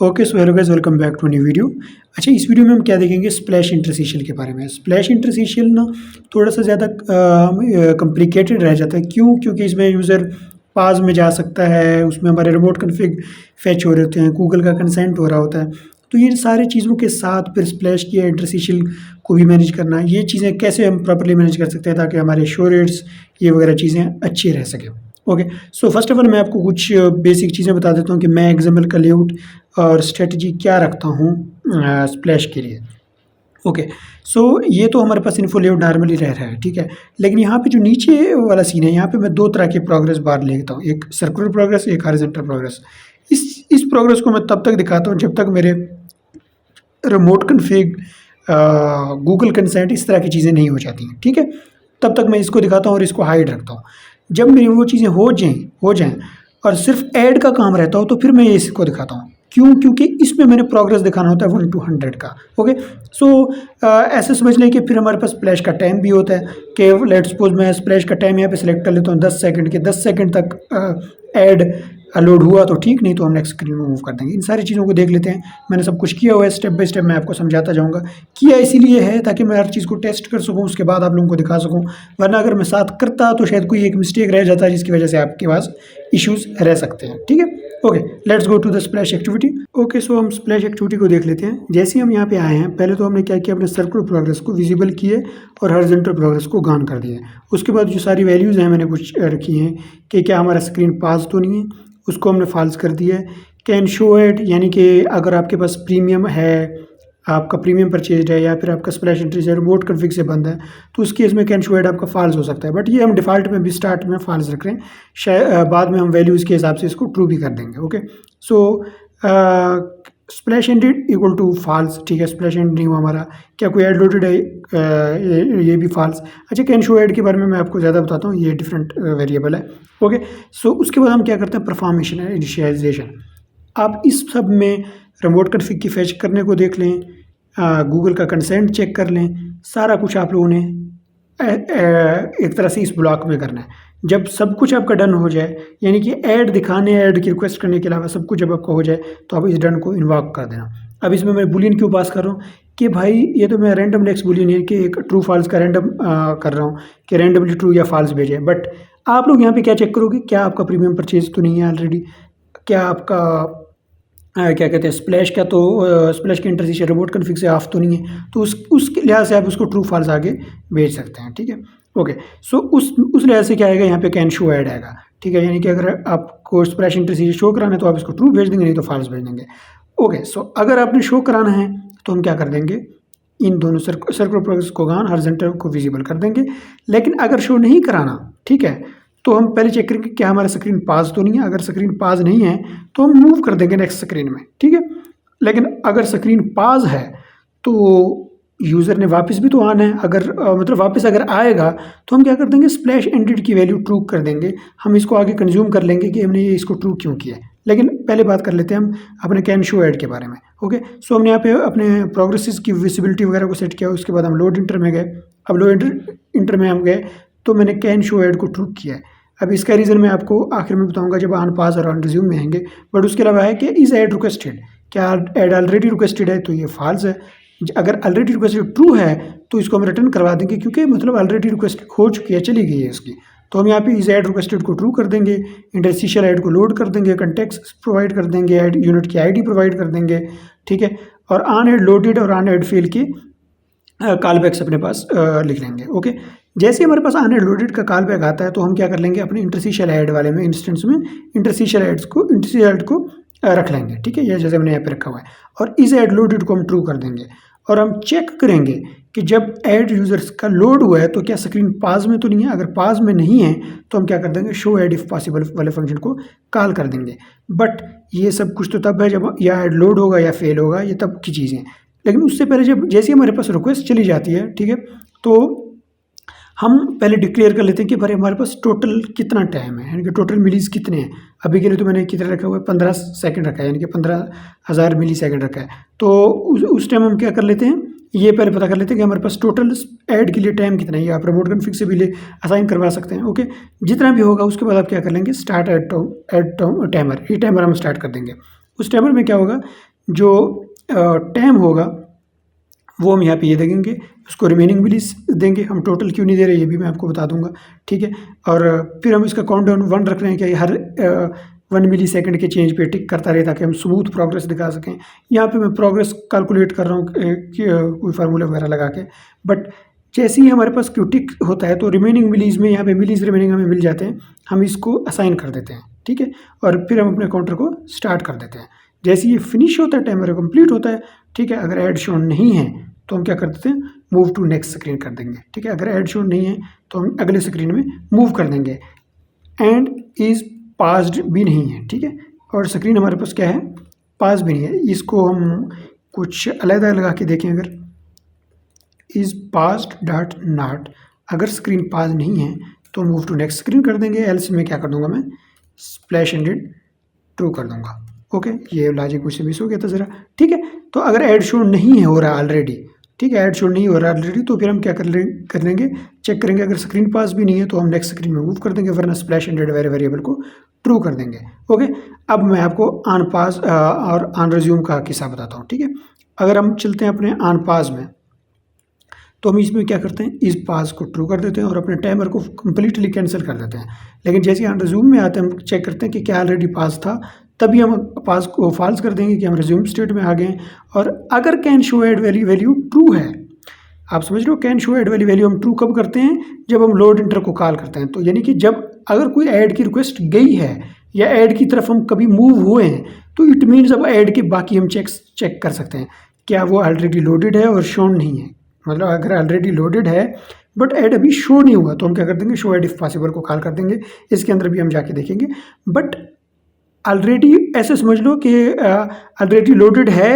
Okay so hello guys, welcome back to new video. अच्छा, इस video में हम क्या देखेंगे, स्प्लैश इंटरसिशियल के बारे में। स्प्लैश इंटरसिशियल ना थोड़ा सा ज़्यादा कॉम्प्लिकेटेड रह जाता है। क्यों? क्योंकि इसमें यूज़र पास में जा सकता है, उसमें हमारे रिमोट कॉन्फ़िग फैच हो रहे होते हैं, गूगल का कंसेंट हो रहा होता है। तो ये सारी चीज़ों के साथ फिर स्प्लैश की इंटरसिशियल को भी मैनेज करना, ये चीज़ें कैसे हम प्रॉपर्ली मैनेज कर सकते हैं ताकि हमारे शो रेट्स ये वगैरह चीज़ें अच्छी रह सकें। Okay, so first of all मैं आपको कुछ बेसिक चीज़ें बता देता हूँ कि मैं एक्साम्पल का लेआउट और स्ट्रेटजी क्या रखता हूँ स्प्लैश के लिए। ओके, सो ये तो हमारे पास इन्फो लेआउट नॉर्मली रह रहा है, ठीक है। लेकिन यहाँ पे जो नीचे वाला सीन है, यहाँ पे मैं दो तरह के प्रोग्रेस बार लेता हूँ, एक सर्कुलर प्रोग्रेस, एक हॉरिजॉन्टल प्रोग्रेस। इस प्रोग्रेस को मैं तब तक दिखाता हूँ जब तक मेरे रिमोट कॉन्फ़िग गूगल कंसेंट इस तरह की चीज़ें नहीं हो जाती हैं, ठीक है। तब तक मैं इसको दिखाता हूँ और इसको हाइड रखता हूँ। जब मेरी वो चीज़ें हो जाएँ और सिर्फ ऐड का काम रहता हो तो फिर मैं इसको दिखाता हूँ। क्यों? क्योंकि इसमें मैंने प्रोग्रेस दिखाना होता है 1 to 100 का। ओके, सो ऐसे समझ लें कि फिर हमारे पास स्प्लैश का टाइम भी होता है कि लेट्स सपोज मैं स्प्लैश का टाइम यहाँ पे सिलेक्ट कर लेता हूँ 10 सेकंड के। 10 सेकंड तक ऐड लोड हुआ तो ठीक, नहीं तो हम नेक्स्ट स्क्रीन में मूव कर देंगे। इन सारी चीज़ों को देख लेते हैं। मैंने सब कुछ किया हुआ है, स्टेप बाय स्टेप मैं आपको समझाता जाऊँगा। किया इसीलिए है ताकि मैं हर चीज़ को टेस्ट कर सकूँ, उसके बाद आप लोगों को दिखा सकूँ। वरना अगर मैं साथ करता तो शायद कोई एक मिस्टेक रह जाता है जिसकी वजह से आपके पास इश्यूज़ रह सकते हैं, ठीक है। Okay, let's go to the splash activity. Okay, so हम स्प्लैश एक्टिविटी को देख लेते हैं। जैसे ही हम यहाँ पे आए हैं, पहले तो हमने क्या किया, अपने सर्कुलर प्रोग्रेस को विजिबल किए और हॉरिजॉन्टल प्रोग्रेस को गॉन कर दिए। उसके बाद जो सारी वैल्यूज़ हैं मैंने कुछ रखी हैं कि क्या हमारा स्क्रीन पास तो नहीं है, उसको हमने फॉल्स कर दिया है। कैन शो एड, यानी कि अगर आपके पास प्रीमियम है, आपका प्रीमियम परचेज है या फिर आपका स्प्लैश इंटरसिशियल रिमोट कॉन्फ़िग से बंद है, तो उस केस में कैन शो एड आपका फॉल्स हो सकता है। बट ये हम डिफ़ॉल्ट में भी स्टार्ट में फॉल्स रख रहे हैं, शायद बाद में हम वैल्यूज़ के हिसाब से इसको ट्रू भी कर देंगे। Okay, so splash ended equal to false, ठीक है। स्प्लैश एंड नहीं हुआ हमारा। क्या कोई ऐड लोडेड है, ये भी फॉल्स। अच्छा, कैन शो ऐड के बारे में मैं आपको ज़्यादा बताता हूँ, ये डिफरेंट वेरिएबल है। ओके, सो उसके बाद हम क्या करते हैं, परफॉर्मेशन है, इनिशियलाइजेशन। आप इस सब में रिमोट कॉन्फ़िग की फैच करने को देख लें, गूगल का कंसेंट चेक कर लें, सारा कुछ आप लोगों ने एक तरह से इस ब्लॉक में करना है। जब सब कुछ आपका डन हो जाए, यानी कि ऐड दिखाने, ऐड की रिक्वेस्ट करने के अलावा सब कुछ जब आपका हो जाए, तो आप इस डन को इन्वॉक कर देना। अब इसमें मैं बुलियन क्यों पास कर रहा हूँ कि भाई ये तो मैं रैंडम नेक्स्ट बुलियन है कि एक ट्रू फॉल्स का रैंडम कर रहा हूँ कि रैंडमली ट्रू या फॉल्स भेजे। बट आप लोग यहाँ पे क्या चेक करोगे, क्या आपका प्रीमियम परचेज तो नहीं है ऑलरेडी, क्या आपका क्या कहते हैं स्प्लैश का तो स्प्लैश के इंटरसिशियल रिमोट कॉन्फ़िग से ऑफ तो नहीं है, तो उसके लिहाज से आप उसको ट्रू फॉल्स आगे भेज सकते हैं, ठीक है। ओके, सो उस लिहाज से क्या आएगा, यहाँ पे कैन शो ऐड आएगा, ठीक है। यानी कि अगर आपको स्प्लैश इंटरसिशियल शो कराना है तो आप इसको ट्रू भेज देंगे, नहीं तो फॉल्स भेज देंगे। ओके, सो अगर आपने शो कराना है तो हम क्या कर देंगे, इन दोनों सर्कुलर प्रोग्रेस को गॉन, हॉरिजॉन्टल को विजिबल कर देंगे। लेकिन अगर शो नहीं कराना, ठीक है, तो हम पहले चेक करेंगे क्या हमारा स्क्रीन पास तो नहीं है। अगर स्क्रीन पास नहीं है तो हम मूव कर देंगे नेक्स्ट स्क्रीन में, ठीक है। लेकिन अगर स्क्रीन पास है तो यूज़र ने वापस भी तो आना है। अगर मतलब वापस अगर आएगा तो हम क्या कर देंगे, स्प्लैश एंडेड की वैल्यू ट्रू कर देंगे। हम इसको आगे कंज्यूम कर लेंगे कि हमने ये इसको ट्रू क्यों किया है। लेकिन पहले बात कर लेते हैं हम अपने कैन शो ऐड के बारे में। ओके, सो हमने यहाँ पे अपने प्रोग्रेसेस की विजिबिलिटी वगैरह को सेट किया, उसके बाद हम लोड इंटर में गए। अब लोड इंटर में हम गए तो मैंने कैन शो ऐड को ट्रू किया है। अब इसका रीज़न मैं आपको आखिर में बताऊंगा जब ऑन पास और ऑन रिज्यूम में आएंगे। बट उसके अलावा है कि इज़ ऐड रिक्वेस्टेड, क्या ऐड ऑलरेडी रिक्वेस्टेड है, तो ये फॉल्स है। अगर ऑलरेडी रिक्वेस्टेड ट्रू है तो इसको हम रिटर्न करवा देंगे, क्योंकि मतलब ऑलरेडी रिक्वेस्ट हो चुकी है, चली गई है इसकी। तो हम यहाँ पे इज़ ऐड रिक्वेस्टेड को ट्रू कर देंगे, इंटरसिशियल ऐड को लोड कर देंगे, कंटेक्स्ट प्रोवाइड कर देंगे, ऐड यूनिट की आईडी प्रोवाइड कर देंगे, ठीक है। और ऑन ऐड लोडेड और ऑन ऐड फेल की कॉल बैक्स अपने पास लिख लेंगे। ओके, जैसे हमारे पास ऑन ऐड लोडेड का कॉल बैक आता है तो हम क्या कर लेंगे, अपने इंटरसिशियल ऐड वाले में इंस्टेंस में इंटरसिशियल ऐड को रख लेंगे, ठीक है। ये जैसे हमने यहाँ पे रखा हुआ है, और इस ऐड लोडेड को हम ट्रू कर देंगे। और हम चेक करेंगे कि जब ऐड यूज़र्स का लोड हुआ है तो क्या स्क्रीन पास में तो नहीं है। अगर पास में नहीं है तो हम क्या कर देंगे, शो ऐड इफ़ पॉसिबल वाले फंक्शन को कॉल कर देंगे। बट ये सब कुछ तो तब है जब या ऐड लोड होगा या फेल होगा, ये तब की चीज़ें। लेकिन उससे पहले जब जैसे हमारे पास रिक्वेस्ट चली जाती है, ठीक है, तो हम पहले डिक्लेयर कर लेते हैं कि भाई हमारे पास टोटल कितना टाइम है, यानी कि टोटल मिलीज कितने हैं। अभी के लिए तो मैंने कितना रखा हुआ है, 15 सेकंड रखा है, यानी कि 15,000 मिली सेकंड रखा है। तो उस टाइम हम क्या कर लेते हैं, ये पहले पता कर लेते हैं कि हमारे पास टोटल ऐड के लिए टाइम कितना है। ये आप रिमोट कॉन्फ़िग से भी ले असाइन करवा सकते हैं। ओके, जितना भी होगा उसके बाद आप क्या कर लेंगे, स्टार्ट ऐड टाइमर, ये टाइमर हम स्टार्ट कर देंगे। उस टाइमर में क्या होगा जो टाइम होगा वो हम यहाँ पे ये देखेंगे, उसको रिमेनिंग मिलीज देंगे। हम टोटल क्यों नहीं दे रहे ये भी मैं आपको बता दूंगा, ठीक है। और फिर हम इसका काउंटडाउन 1 रख रहे हैं कि हर 1 मिली सेकेंड के चेंज पे टिक करता रहे ताकि हम स्मूथ प्रोग्रेस दिखा सकें। यहाँ पे मैं प्रोग्रेस कैलकुलेट कर रहा हूँ कोई फार्मूला वगैरह लगा के, बट जैसे ही हमारे पास क्यू टिक होता है तो रिमेनिंग मिलीज में यहाँ पे मिलीज रिमेनिंग हमें मिल जाते हैं, हम इसको असाइन कर देते हैं, ठीक है। और फिर हम अपने काउंटर को स्टार्ट कर देते हैं। जैसे ये फिनिश होता है, टाइमर कंप्लीट होता है, ठीक है। अगर ऐड शोन नहीं है तो हम क्या कर देते हैं, मूव टू नेक्स्ट स्क्रीन कर देंगे, ठीक है। अगर ऐड शोन नहीं है तो हम अगले स्क्रीन में मूव कर देंगे। एंड इज पास्ड भी नहीं है, ठीक है। और स्क्रीन हमारे पास क्या है, पास भी नहीं है। इसको हम कुछ अलग लगा के देखें, अगर इज पास्ड डॉट नॉट, अगर स्क्रीन पास नहीं है तो मूव टू नेक्स्ट स्क्रीन कर देंगे। एल्स में क्या कर दूंगा मैं, स्प्लैश एंडेड ट्रू कर दूंगा। ओके, ये लॉजिक मुझसे मिस हो गया था ज़रा, ठीक है। तो अगर ऐड शो नहीं हो रहा ऑलरेडी, ठीक है, ऐड शो नहीं हो रहा ऑलरेडी, तो फिर हम क्या कर लेंगे, चेक करेंगे। अगर स्क्रीन पास भी नहीं है तो हम नेक्स्ट स्क्रीन में मूव कर देंगे, वरना स्प्लैश एंडेड वेरिएबल को ट्रू कर देंगे। ओके, अब मैं आपको ऑन पास और ऑन रिज्यूम का किस्सा बताता हूँ, ठीक है। अगर हम चलते हैं अपने ऑन पास में, तो हम इसमें क्या करते हैं, इस पास को ट्रू कर देते हैं और अपने टाइमर को कम्प्लीटली कैंसिल कर देते हैं। लेकिन जैसे ऑन रिज्यूम में आते हैं, हम चेक करते हैं कि क्या ऑलरेडी पास था, तभी हम पास को फॉल्स कर देंगे कि हम रिज्यूम स्टेट में आ गए। और अगर can show ad value true है, आप समझ लो, कैन शो एड वैल्यू हम ट्रू कब करते हैं, जब हम लोड इंटर को कॉल करते हैं। तो यानी कि जब अगर कोई ऐड की रिक्वेस्ट गई है या ऐड की तरफ हम कभी मूव हुए हैं, तो इट मीन्स अब ऐड के बाकी हम चेक कर सकते हैं क्या वो ऑलरेडी लोडेड है और शोन नहीं है। मतलब अगर ऑलरेडी लोडेड है बट ऐड अभी शो नहीं हुआ, तो हम क्या कर देंगे, शो ऐड इफ पॉसिबल को कॉल कर देंगे। इसके अंदर भी हम जाके देखेंगे। बट ऑलरेडी ऐसे समझ लो कि ऑलरेडी लोडेड है,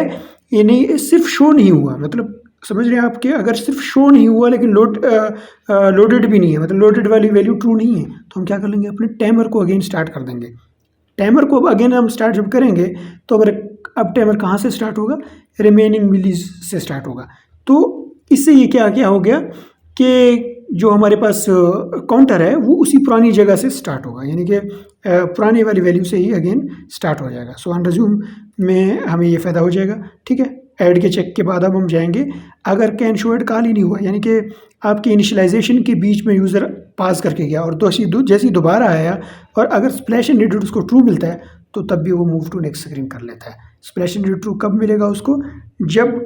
ये नहीं सिर्फ शो नहीं हुआ, मतलब समझ रहे हैं आपके, अगर सिर्फ शो नहीं हुआ लेकिन लोडेड भी नहीं है, मतलब लोडेड वाली वैल्यू ट्रू नहीं है, तो हम क्या कर लेंगे, अपने टाइमर को अगेन स्टार्ट कर देंगे। टाइमर को अब अगेन हम स्टार्ट जब करेंगे तो अब टाइमर कहाँ से स्टार्ट होगा, रिमेनिंग मिलीज से स्टार्ट होगा। तो इससे ये क्या हो गया कि जो हमारे पास काउंटर है वो उसी पुरानी जगह से स्टार्ट होगा, यानी कि पुरानी वाली वैल्यू से ही अगेन स्टार्ट हो जाएगा। सो ऑन रिज्यूम में हमें ये फ़ायदा हो जाएगा, ठीक है। ऐड के चेक के बाद अब हम जाएंगे, अगर कैन शो ऐड कॉल ही नहीं हुआ, यानी कि आपके इनिशियलाइजेशन के बीच में यूज़र पास करके गया और जैसे ही दोबारा आया और अगर स्प्लैश एंड रीड उसको ट्रू मिलता है तो तब भी वो मूव टू नेक्स्ट स्क्रीन कर लेता है। स्प्लैश एंड रीड ट्रू कब मिलेगा उसको, जब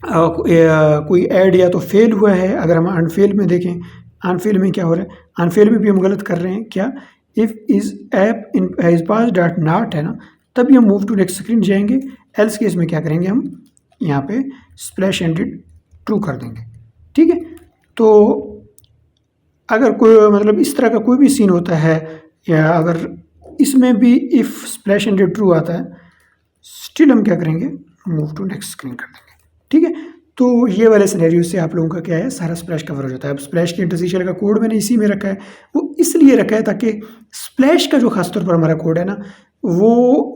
कोई ऐड या तो फेल हुआ है। अगर हम अनफेल में देखें, अनफेल में क्या हो रहा है, अनफेल में भी हम गलत कर रहे हैं क्या, if is app in is pass dot not है ना, तभी हम मूव टू नेक्स्ट स्क्रीन जाएंगे। एल्स केस में क्या करेंगे, हम यहाँ पे स्प्लैश एंडेड ट्रू कर देंगे, ठीक है। तो अगर कोई मतलब इस तरह का कोई भी सीन होता है, या अगर इसमें भी इफ़ स्प्लैश एंडेड ट्रू आता है, स्टिल हम क्या करेंगे, मूव टू नेक्स्ट स्क्रीन कर देंगे, ठीक है। तो ये वाले सिनेरियो से आप लोगों का क्या है, सारा स्प्लैश कवर हो जाता है। अब स्प्लैश की इंटरस्टिशियल का कोड मैंने इसी में रखा है, वो इसलिए रखा है ताकि स्प्लैश का जो खासतौर पर हमारा कोड है ना, वो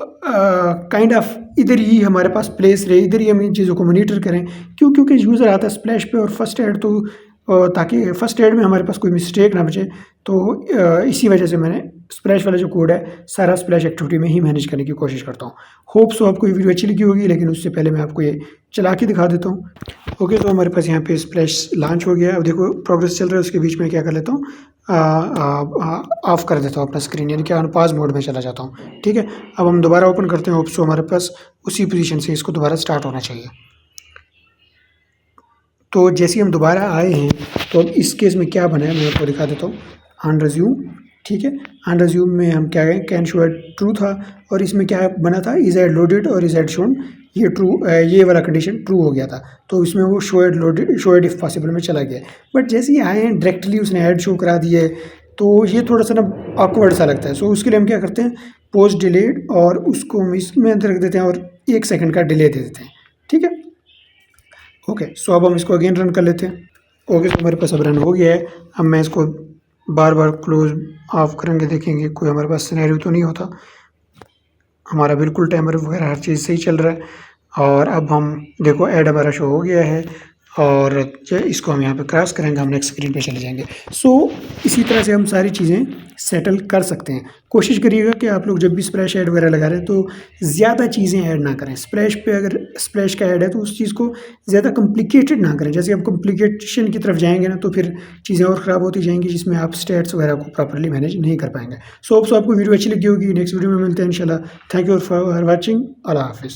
काइंड ऑफ इधर ही हमारे पास प्लेस रहे, इधर ही हम इन चीज़ों को मॉनिटर करें। क्योंकि यूज़र आता है स्प्लैश पे और फर्स्ट ऐड, तो ताकि फर्स्ट ऐड में हमारे पास कोई मिस्टेक ना बचे, तो इसी वजह से मैंने स्प्लैश वाला जो कोड है सारा स्प्लैश एक्टिविटी में ही मैनेज करने की कोशिश करता हूँ। होप सो आपको ये वीडियो अच्छी लगी होगी, लेकिन उससे पहले मैं आपको ये चला के दिखा देता हूँ। ओके, तो हमारे पास यहाँ पे स्प्लैश लॉन्च हो गया है। अब देखो प्रोग्रेस चल रहा है, उसके बीच में क्या कर लेता हूँ, ऑफ कर देता हूँ अपना स्क्रीन, यानी कि ऑन पॉज मोड में चला जाता हूँ, ठीक है। अब हम दोबारा ओपन करते हैं। होप सो हमारे पास उसी पोजीशन से इसको दोबारा स्टार्ट होना चाहिए। तो जैसे हम दोबारा आए हैं, तो अब इस केस में क्या बना है मैं आपको दिखा देता हूँ। ऑन रिज्यूम, ठीक है, ऑन रिज्यूम में हम क्या गए, कैन शो एड ट्रू था, और इसमें क्या बना था, इज एड लोडेड और इज एड शोन, ये ट्रू, ये वाला कंडीशन ट्रू हो गया था। तो इसमें वो शो एड इफ पॉसिबल में चला गया। बट जैसे ही आए हैं डायरेक्टली उसने ऐड शो करा दिए, तो ये थोड़ा सा ना ऑकवर्ड सा लगता है। सो उसके लिए हम क्या करते हैं, पोस्ट डिलेड, और उसको हम इसमें अंदर रख देते हैं और 1 सेकंड का डिले दे देते हैं, ठीक है। ओके, सो अब हम इसको अगेन रन कर लेते हैं। ओके, तो हमारे पास अब रन हो गया है। अब मैं इसको बार बार क्लोज ऑफ करेंगे, देखेंगे कोई हमारे पास सिनेरियो तो नहीं होता, हमारा बिल्कुल टाइमर वगैरह हर चीज़ सही चल रहा है। और अब हम देखो ऐड हमारा शो हो गया है, और इसको हम यहाँ पे क्रॉस करेंगे, हम नेक्स्ट स्क्रीन पे चले जाएंगे। सो इसी तरह से हम सारी चीज़ें सेटल कर सकते हैं। कोशिश करिएगा कि आप लोग जब भी स्प्लैश ऐड वगैरह लगा रहे हैं तो ज़्यादा चीज़ें ऐड ना करें। स्प्लैश पे अगर स्प्लैश का ऐड है तो उस चीज़ को ज़्यादा कॉम्प्लिकेटेड ना करें। जैसे आप कॉम्प्लिकेशन की तरफ जाएंगे ना तो फिर चीज़ें और ख़राब होती जाएंगी, जिसमें आप स्टैट्स वगैरह को प्रॉपरली मैनेज नहीं कर पाएंगे। सो आपको वीडियो अच्छी लगी होगी। नेक्स्ट वीडियो में मिलते हैं इंशाल्लाह। Thank you for watching. अल्लाह हाफिज़।